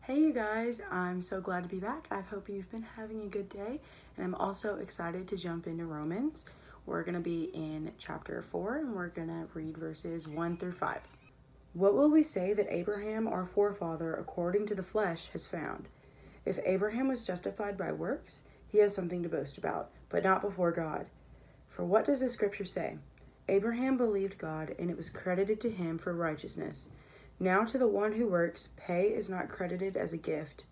Hey you guys, I'm so glad to be back. I hope you've been having a good day, and I'm also excited to jump into Romans. We're going to be in chapter 4, and we're going to read verses 1 through 5. What will we say that Abraham, our forefather, according to the flesh, has found? If Abraham was justified by works, he has something to boast about, but not before God. For what does the scripture say? Abraham believed God, and it was credited to him for righteousness. Now to the one who works, pay is not credited as a gift,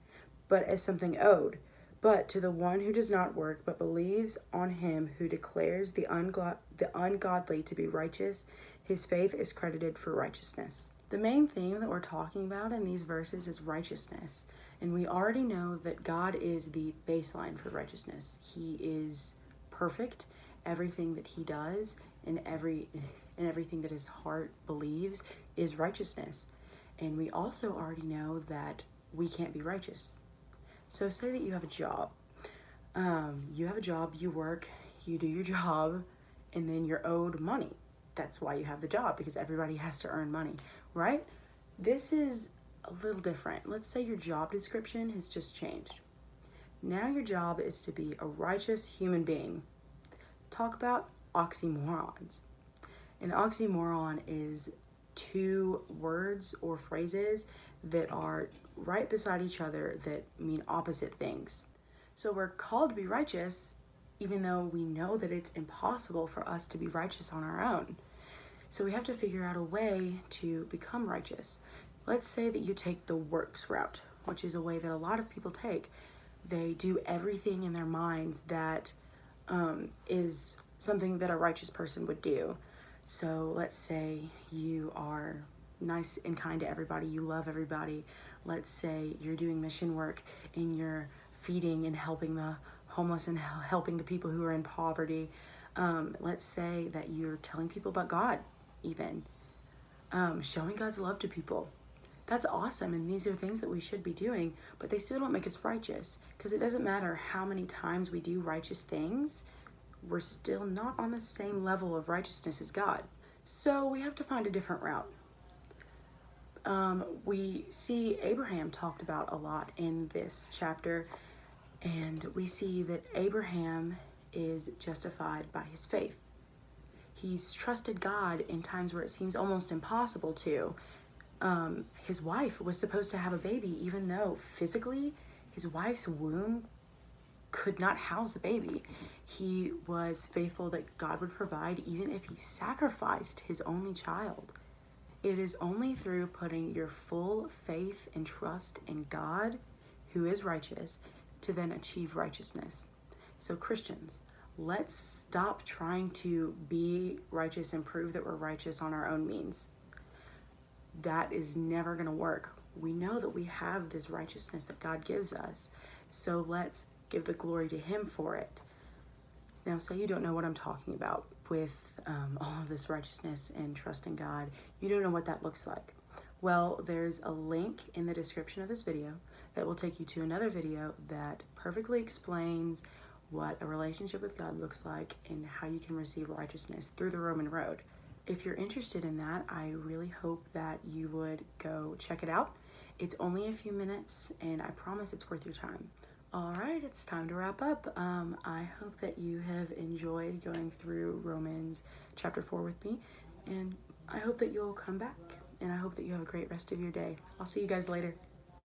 but as something owed. But to the one who does not work, but believes on him who declares the ungodly to be righteous, his faith is credited for righteousness. The main theme that we're talking about in these verses is righteousness. And we already know that God is the baseline for righteousness. He is perfect. Everything that he does and everything that his heart believes is righteousness. And we also already know that we can't be righteous. So say that you have a job. You work, you do your job, and then you're owed money. That's why you have the job, because everybody has to earn money, right? This is a little different. Let's say your job description has just changed. Now your job is to be a righteous human being. Talk about oxymorons. An oxymoron is two words or phrases that are right beside each other that mean opposite things. So we're called to be righteous, even though we know that it's impossible for us to be righteous on our own. So we have to figure out a way to become righteous. Let's say that you take the works route, which is a way that a lot of people take. They do everything in their minds that is something that a righteous person would do. So let's say you are nice and kind to everybody, you love everybody. Let's say you're doing mission work and you're feeding and helping the homeless and helping the people who are in poverty. Let's say that you're telling people about God, even showing God's love to people. That's awesome, and these are things that we should be doing, but they still don't make us righteous, because it doesn't matter how many times we do righteous things, we're still not on the same level of righteousness as God. So we have to find a different route. We see Abraham talked about a lot in this chapter, and we see that Abraham is justified by his faith. He's trusted God in times where it seems almost impossible to. His wife was supposed to have a baby, even though physically his wife's womb could not house a baby. He was faithful that God would provide, even if he sacrificed his only child. It is only through putting your full faith and trust in God, who is righteous, to then achieve righteousness. So Christians, let's stop trying to be righteous and prove that we're righteous on our own means. That is never going to work. We know that we have this righteousness that God gives us. So let's give the glory to him for it. Now, say you don't know what I'm talking about with all of this righteousness and trust in God. You don't know what that looks like. Well, there's a link in the description of this video that will take you to another video that perfectly explains what a relationship with God looks like and how you can receive righteousness through the Roman road. If you're interested in that, I really hope that you would go check it out. It's only a few minutes, and I promise it's worth your time. All right, it's time to wrap up. I hope that you have enjoyed going through Romans chapter 4 with me, and I hope that you'll come back, and I hope that you have a great rest of your day. I'll see you guys later.